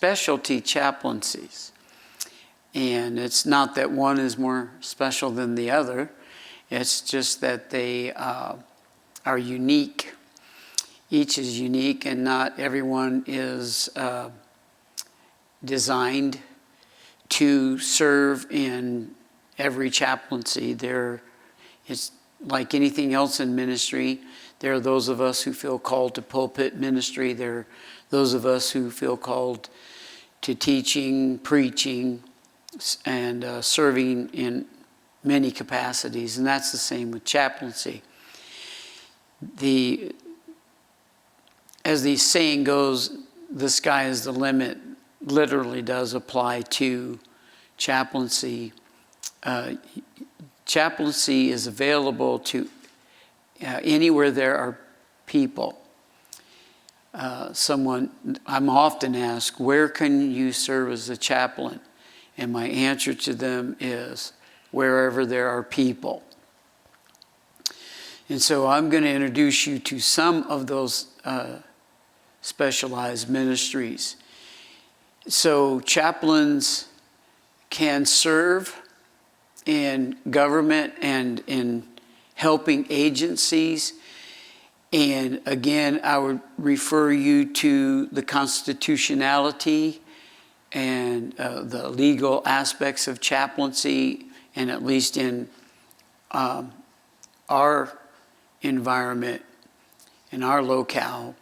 specialty chaplaincies. And it's not that one is more special than the other. It's just that they are unique. Each is unique, and not everyone is designed to serve in every chaplaincy. It's like anything else in ministry. There are those of us who feel called to pulpit ministry. There are those of us who feel called to teaching, preaching, and serving in many capacities. And that's the same with chaplaincy. As the saying goes, the sky is the limit, literally does apply to chaplaincy. Chaplaincy is available to anywhere there are people. I'm often asked, where can you serve as a chaplain? And my answer to them is, wherever there are people. And so I'm going to introduce you to some of those specialized ministries. So chaplains can serve in government and in helping agencies. And again, I would refer you to the constitutionality and the legal aspects of chaplaincy, and at least in our environment, in our locale,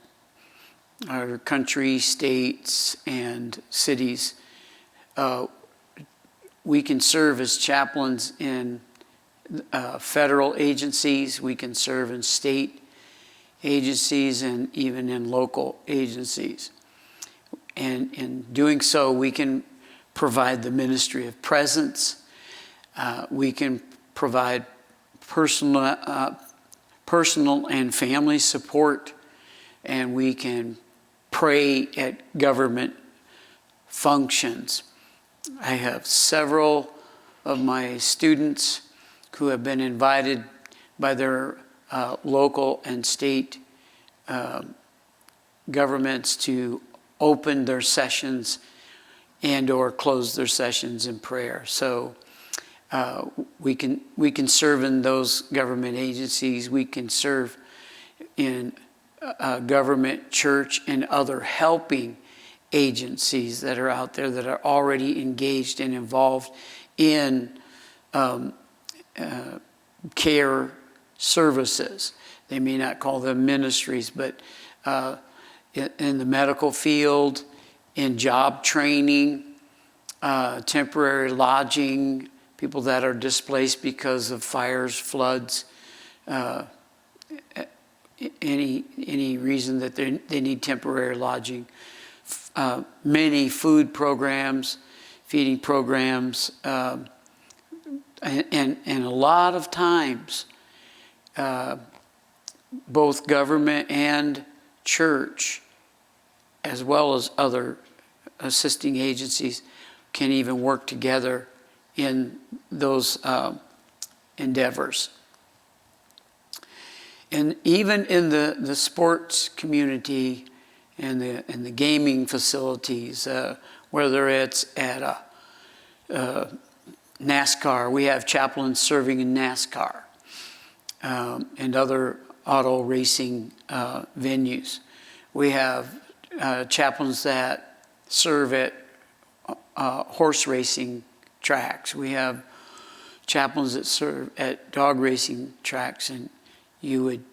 our country, states, and cities, we can serve as chaplains in federal agencies. We can serve in state agencies and even in local agencies. And in doing so, we can provide the ministry of presence. We can provide personal and family support, and we can pray at government functions. I have several of my students who have been invited by their local and state governments to open their sessions and or close their sessions in prayer. So we can serve in those government agencies. We can serve in government, church, and other helping agencies that are out there that are already engaged and involved in care services. They may not call them ministries, but in the medical field, in job training, temporary lodging, people that are displaced because of fires, floods, any reason that they need temporary lodging. Many food programs, feeding programs, and a lot of times, both government and church, as well as other assisting agencies, can even work together in those endeavors. And even in the sports community and the gaming facilities, whether it's at NASCAR, we have chaplains serving in NASCAR and other auto racing venues. We have chaplains that serve at horse racing tracks. We have chaplains that serve at dog racing tracks, and you would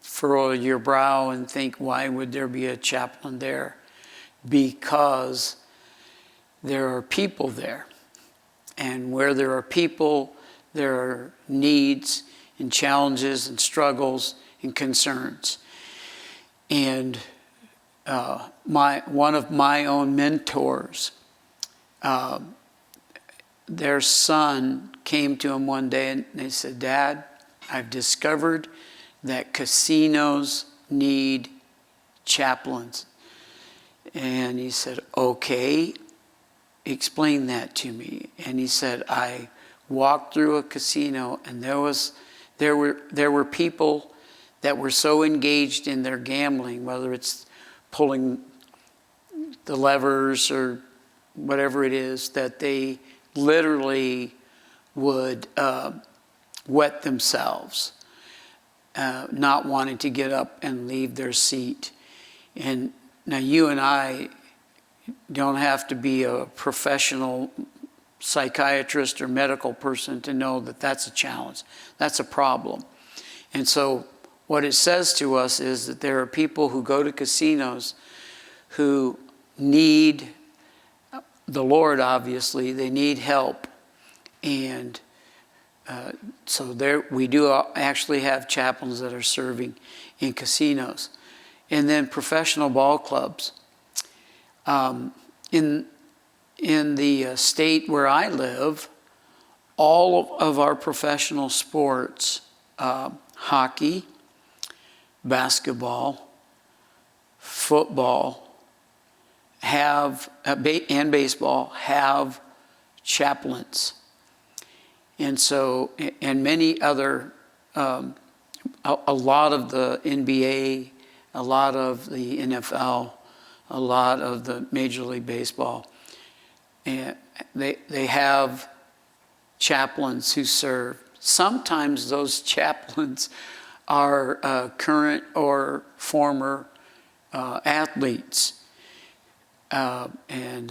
furrow your brow and think, why would there be a chaplain there? Because there are people there. And where there are people, there are needs and challenges and struggles and concerns. And one of my own mentors, their son came to him one day and they said, "Dad, I've discovered that casinos need chaplains." And he said, "Okay, explain that to me." And he said, "I walked through a casino and there were people that were so engaged in their gambling, whether it's pulling the levers or whatever it is, that they literally would wet themselves, not wanting to get up and leave their seat. And now you and I don't have to be a professional psychiatrist or medical person to know that that's a challenge. That's a problem. And so what it says to us is that there are people who go to casinos who need the Lord, obviously. They need help. And so there we do actually have chaplains that are serving in casinos. And then professional ball clubs. In the state where I live, all of our professional sports, hockey, basketball, football, and baseball have chaplains. And so, and many other, a lot of the NBA, a lot of the NFL, a lot of the Major League Baseball, and they have chaplains who serve. Sometimes those chaplains are current or former athletes, and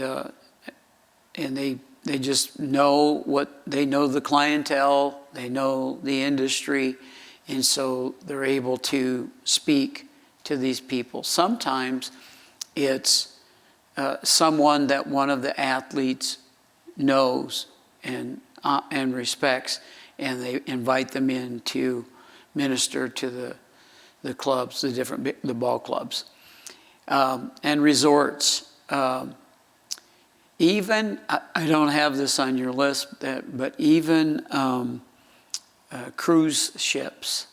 they just know they know the clientele, they know the industry, and so they're able to speak to these people. Sometimes it's someone that one of the athletes knows and respects, and they invite them in to minister to the clubs, the ball clubs, and resorts. Even I don't have this on your list, but even cruise ships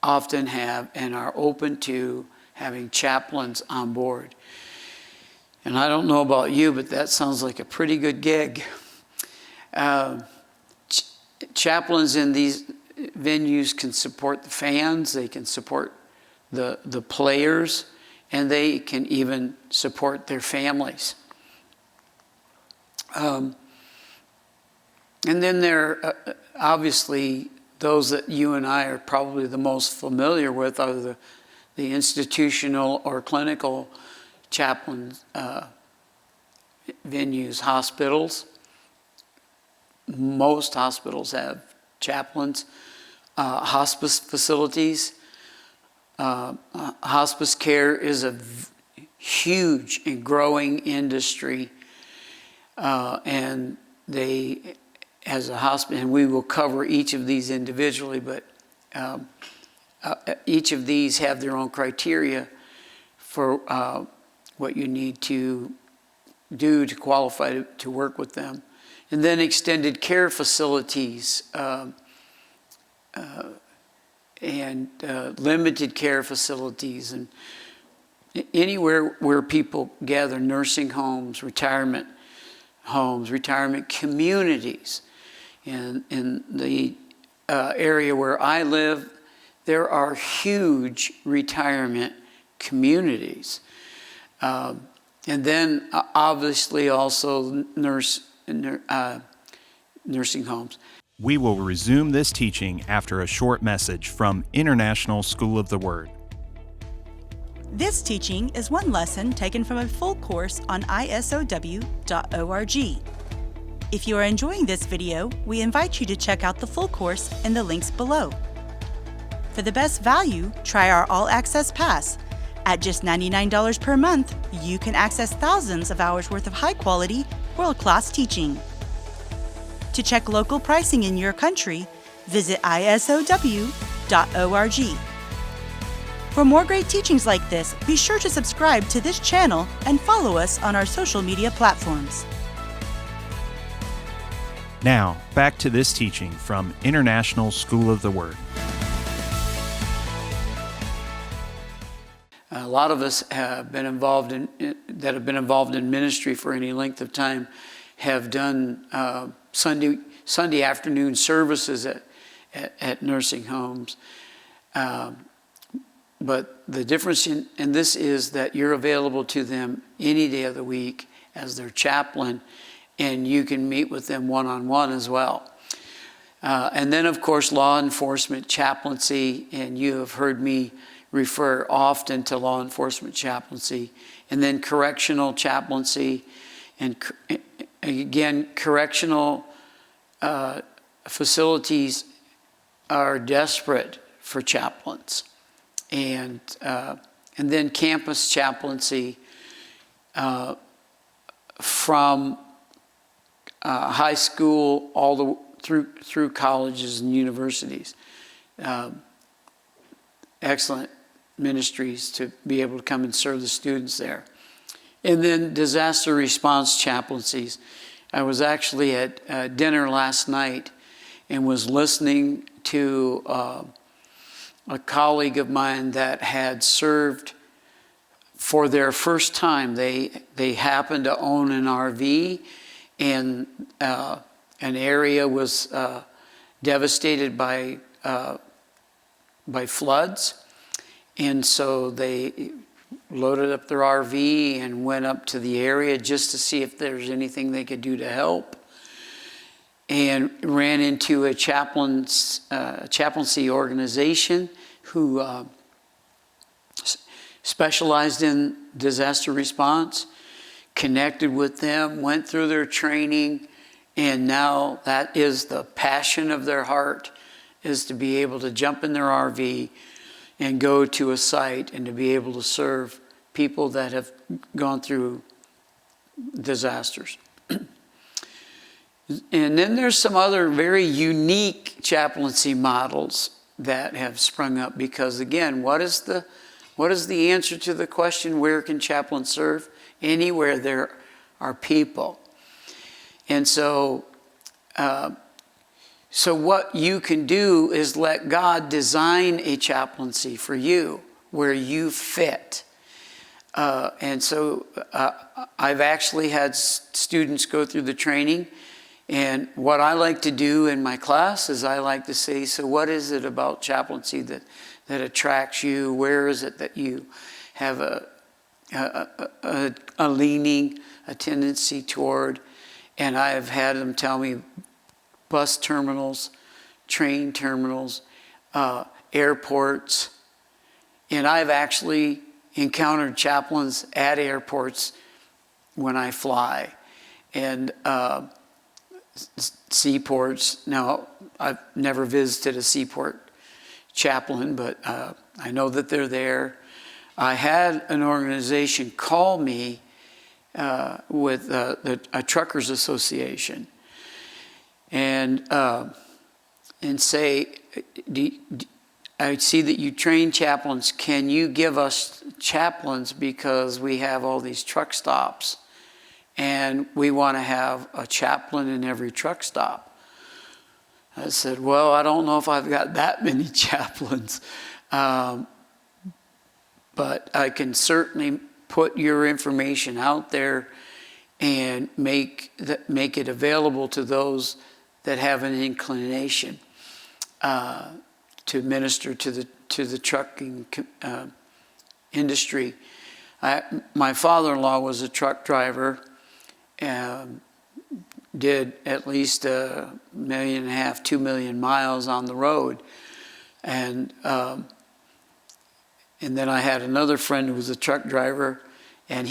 often have and are open to having chaplains on board. And I don't know about you, but that sounds like a pretty good gig. Chaplains in these venues can support the fans, they can support the players, and they can even support their families. And then there are obviously those that you and I are probably the most familiar with are the institutional or clinical chaplain venues, hospitals. Most hospitals have chaplains, hospice facilities. Hospice care is a huge and growing industry, and they, as a hospital, and we will cover each of these individually, but each of these have their own criteria for what you need to do to qualify to work with them. And then extended care facilities and limited care facilities, and anywhere where people gather, nursing homes, retirement communities. And in the area where I live, there are huge retirement communities. And then obviously also nursing homes. We will resume this teaching after a short message from International School of the Word. This teaching is one lesson taken from a full course on isow.org. If you are enjoying this video, we invite you to check out the full course in the links below. For the best value, try our All Access Pass. At just $99 per month, you can access thousands of hours worth of high-quality, world-class teaching. To check local pricing in your country, visit isow.org. For more great teachings like this, be sure to subscribe to this channel and follow us on our social media platforms. Now, back to this teaching from International School of the Word. A lot of us have been involved in ministry for any length of time, have done Sunday afternoon services at nursing homes. But the difference in this is that you're available to them any day of the week as their chaplain, and you can meet with them one-on-one as well. And then, of course, law enforcement chaplaincy, and you have heard me refer often to law enforcement chaplaincy. And then correctional chaplaincy, and again, correctional facilities are desperate for chaplains. And then campus chaplaincy from high school all the through colleges and universities. Excellent ministries to be able to come and serve the students there. And then disaster response chaplaincies. I was actually at dinner last night and was listening to a colleague of mine that had served for their first time. They happened to own an RV, and an area was devastated by floods. And so they loaded up their RV and went up to the area just to see if there's anything they could do to help. And ran into a chaplaincy organization who specialized in disaster response, connected with them, went through their training, and now that is the passion of their heart, is to be able to jump in their RV and go to a site and to be able to serve people that have gone through disasters. And then there's some other very unique chaplaincy models that have sprung up, because again, what is the answer to the question, where can chaplains serve? Anywhere there are people. And so what you can do is let God design a chaplaincy for you where you fit. And so I've actually had students go through the training, and what I like to do in my class is I like to say, so what is it about chaplaincy that attracts you? Where is it that you have a leaning, a tendency toward? And I have had them tell me bus terminals, train terminals, airports. And I've actually encountered chaplains at airports when I fly, and seaports. Now, I've never visited a seaport chaplain, but I know that they're there. I had an organization call me with a truckers association, and say, I see that you train chaplains. Can you give us chaplains, because we have all these truck stops and we want to have a chaplain in every truck stop? I said, well, I don't know if I've got that many chaplains, but I can certainly put your information out there and make it available to those that have an inclination to minister to the trucking industry. My father-in-law was a truck driver, did at least 1.5 million, 2 million miles on the road, and then I had another friend who was a truck driver, and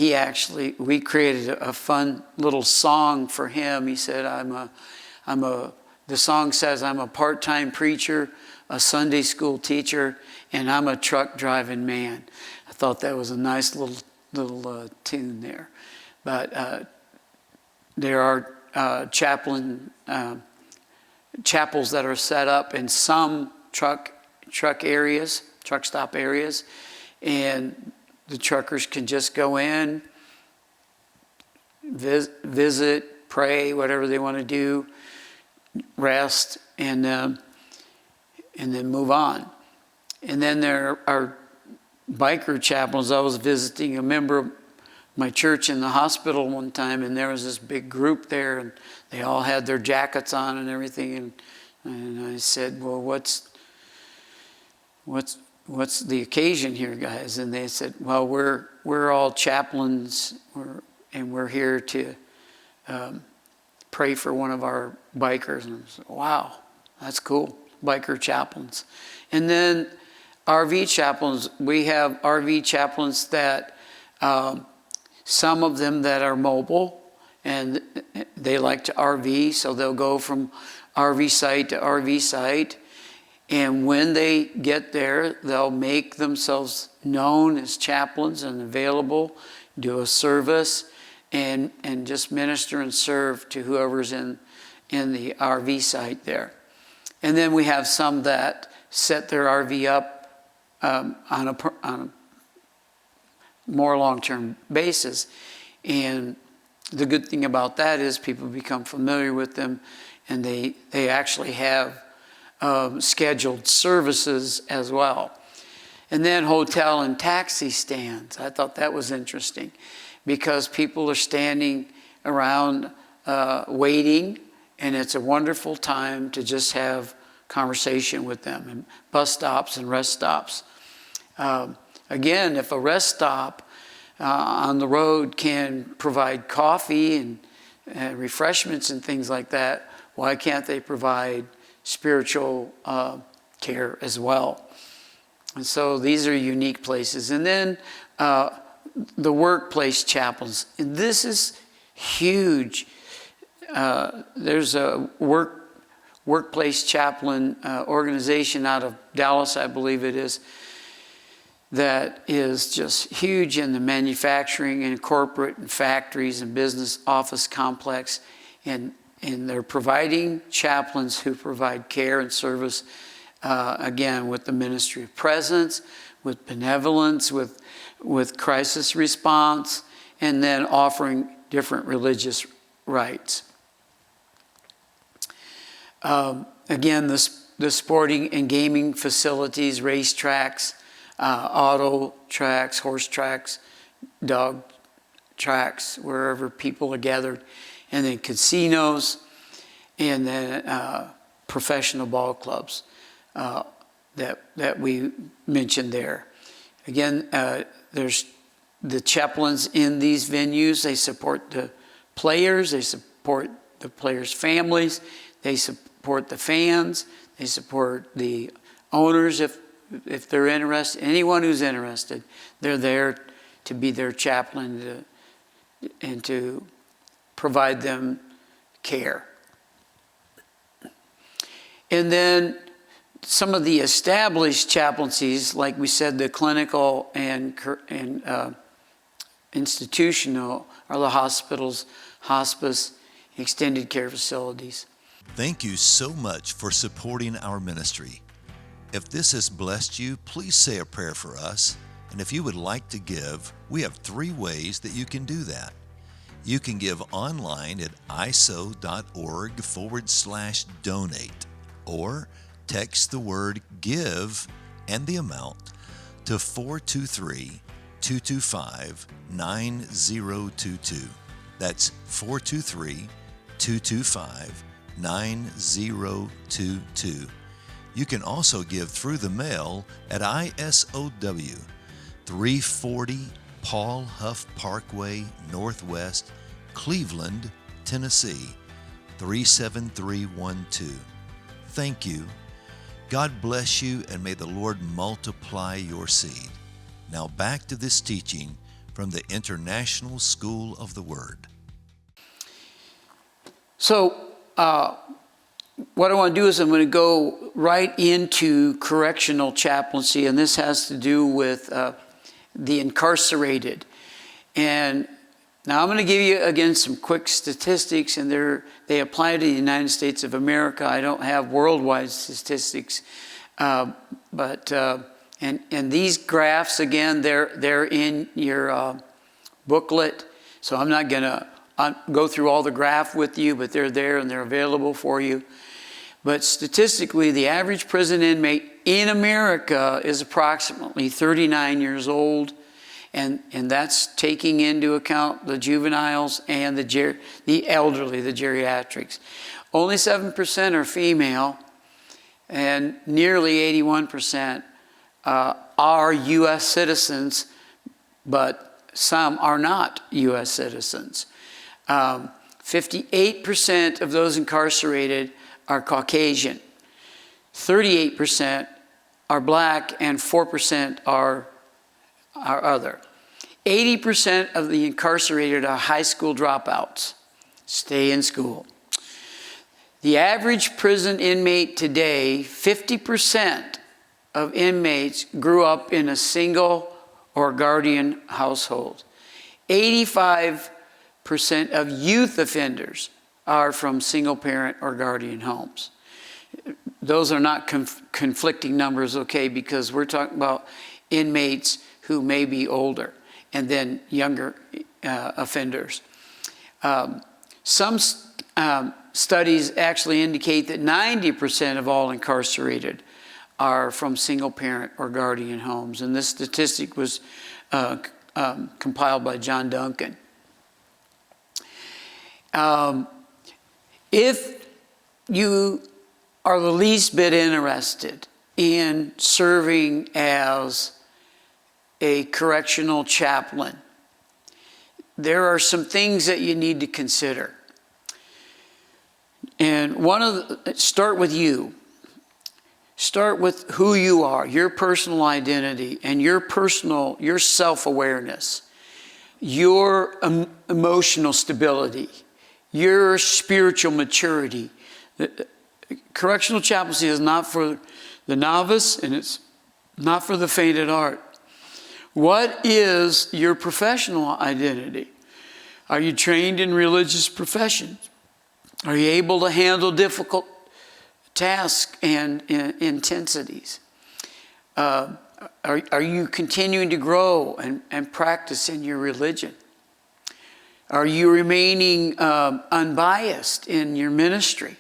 we created a fun little song for him. He said, the song says, I'm a part-time preacher, a Sunday school teacher, and I'm a truck driving man. I thought that was a nice little tune there. But there are chapels that are set up in some truck stop areas, and the truckers can just go in, visit, pray, whatever they want to do, rest, and then move on. And then there are biker chaplains. I was visiting a member of my church in the hospital one time, and there was this big group there, and they all had their jackets on and everything. And I said, well, what what's the occasion here, guys? And they said, well, we're all chaplains, and we're here to pray for one of our bikers. And I said, wow, that's cool, biker chaplains. And then RV chaplains, we have RV chaplains that, some of them that are mobile, and they like to RV, so they'll go from RV site to RV site. And when they get there, they'll make themselves known as chaplains and available, do a service, and just minister and serve to whoever's in the RV site there. And then we have some that set their RV up on a more long-term basis. And the good thing about that is people become familiar with them, and they actually have scheduled services as well. And then hotel and taxi stands. I thought that was interesting because people are standing around waiting, and it's a wonderful time to just have conversation with them, and bus stops and rest stops. Again, if a rest stop on the road can provide coffee and refreshments and things like that, why can't they provide spiritual care as well? And so these are unique places. And then the workplace chaplains. And this is huge. There's a workplace chaplain organization out of Dallas, I believe it is, that is just huge in the manufacturing and corporate and factories and business office complex. And they're providing chaplains who provide care and service, again, with the ministry of presence, with benevolence, with crisis response, and then offering different religious rites. Again, the sporting and gaming facilities, race tracks, auto tracks, horse tracks, dog tracks, wherever people are gathered, and then casinos, and then professional ball clubs that we mentioned there. Again, there's the chaplains in these venues. They support the players, they support the players' families, they support the fans, they support the owners if they're interested. Anyone who's interested, they're there to be their chaplain and to provide them care. And then some of the established chaplaincies, like we said, the clinical and institutional, are the hospitals, hospice, extended care facilities. Thank you so much for supporting our ministry. If this has blessed you, please say a prayer for us. And if you would like to give, we have 3 ways that you can do that. You can give online at iso.org/donate, or text the word GIVE and the amount to 423-225-9022. That's 423-225-9022. You can also give through the mail at ISOW, 340 Paul Huff Parkway, Northwest, Cleveland, Tennessee, 37312. Thank you. God bless you, and may the Lord multiply your seed. Now back to this teaching from the International School of the Word. So, what I want to do is I'm going to go right into correctional chaplaincy, and this has to do with the incarcerated. And now I'm going to give you, again, some quick statistics, and they apply to the United States of America. I don't have worldwide statistics, but these graphs, again, they're in your booklet, so I'm not going to go through all the graph with you, but they're there and they're available for you. But statistically, the average prison inmate in America is approximately 39 years old, and that's taking into account the juveniles and the elderly, the geriatrics. Only 7% are female, and nearly 81% are U.S. citizens, but some are not U.S. citizens. 58% of those incarcerated are Caucasian. 38% are black, and 4% are other. 80% of the incarcerated are high school dropouts. Stay in school. The average prison inmate today, 50% of inmates grew up in a single or guardian household. 85% of youth offenders are from single parent or guardian homes. Those are not conflicting numbers, okay, because we're talking about inmates who may be older and then younger offenders. Some studies actually indicate that 90% of all incarcerated are from single parent or guardian homes. And this statistic was compiled by John Duncan. If you are the least bit interested in serving as a correctional chaplain, there are some things that you need to consider. And start with you. Start with who you are, your personal identity, and your self-awareness, your emotional stability, your spiritual maturity. Correctional chaplaincy is not for the novice, and it's not for the faint at heart. What is your professional identity? Are you trained in religious professions? Are you able to handle difficult tasks and intensities? Are you continuing to grow and practice in your religion? Are you remaining unbiased in your ministry?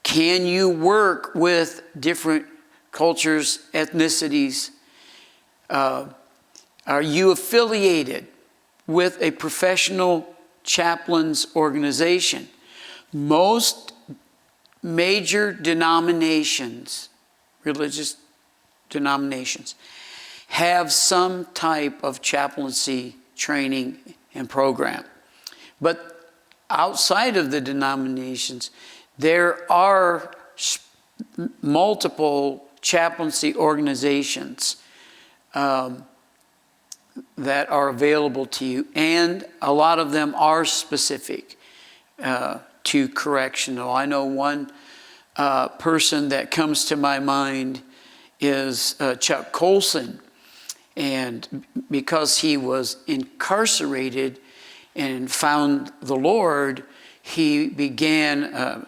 Can you work with different cultures, ethnicities? Are you affiliated with a professional chaplains organization? Most major denominations, religious denominations, have some type of chaplaincy training and program. But outside of the denominations, there are multiple chaplaincy organizations that are available to you, and a lot of them are specific to correctional. I know one person that comes to my mind is Chuck Colson, and because he was incarcerated and found the Lord, he began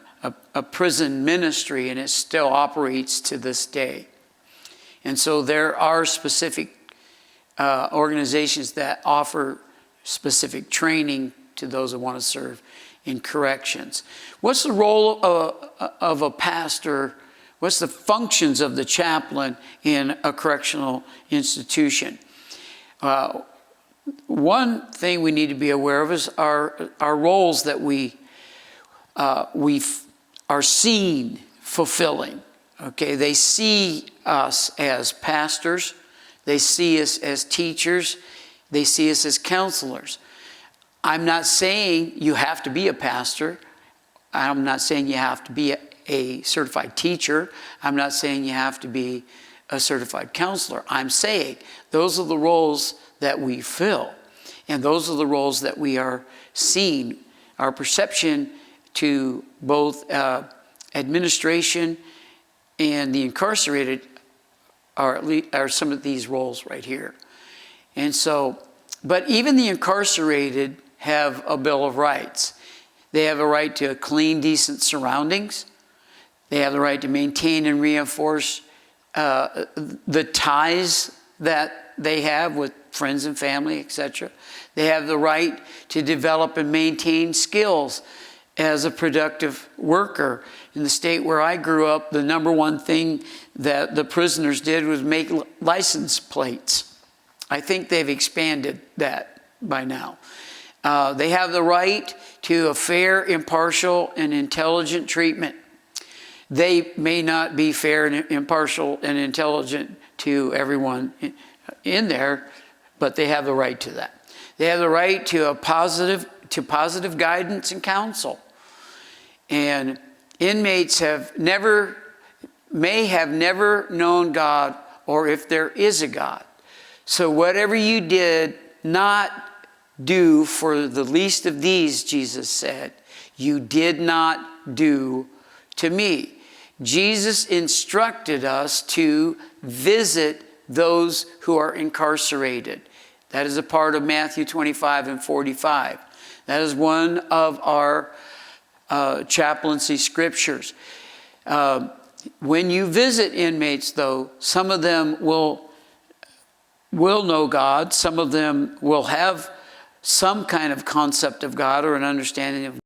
a prison ministry, and it still operates to this day. And so there are specific organizations that offer specific training to those that want to serve in corrections. What's the role of a pastor? What's the functions of the chaplain in a correctional institution? One thing we need to be aware of is our roles that we are seen fulfilling. Okay, they see us as pastors, they see us as teachers, they see us as counselors. I'm not saying you have to be a pastor. I'm not saying you have to be a certified teacher. I'm not saying you have to be a certified counselor. I'm saying those are the roles that we fill, and those are the roles that we are seeing. Our perception to both administration and the incarcerated are some of these roles right here. And so, but even the incarcerated have a Bill of Rights. They have a right to clean, decent surroundings. They have the right to maintain and reinforce the ties that they have with friends and family, etc. They have the right to develop and maintain skills as a productive worker. In the state where I grew up, the number one thing that the prisoners did was make license plates. I think they've expanded that by now. They have the right to a fair, impartial, and intelligent treatment. They may not be fair and impartial and intelligent to everyone in there, but they have the right to that. They have the right to positive guidance and counsel. And inmates may have never known God, or if there is a God. So whatever you did not do for the least of these, Jesus said, you did not do to me. Jesus instructed us to visit those who are incarcerated. That is a part of Matthew 25 and 45. That is one of our chaplaincy scriptures. When you visit inmates, though, some of them will know God. Some of them will have some kind of concept of God or an understanding of God.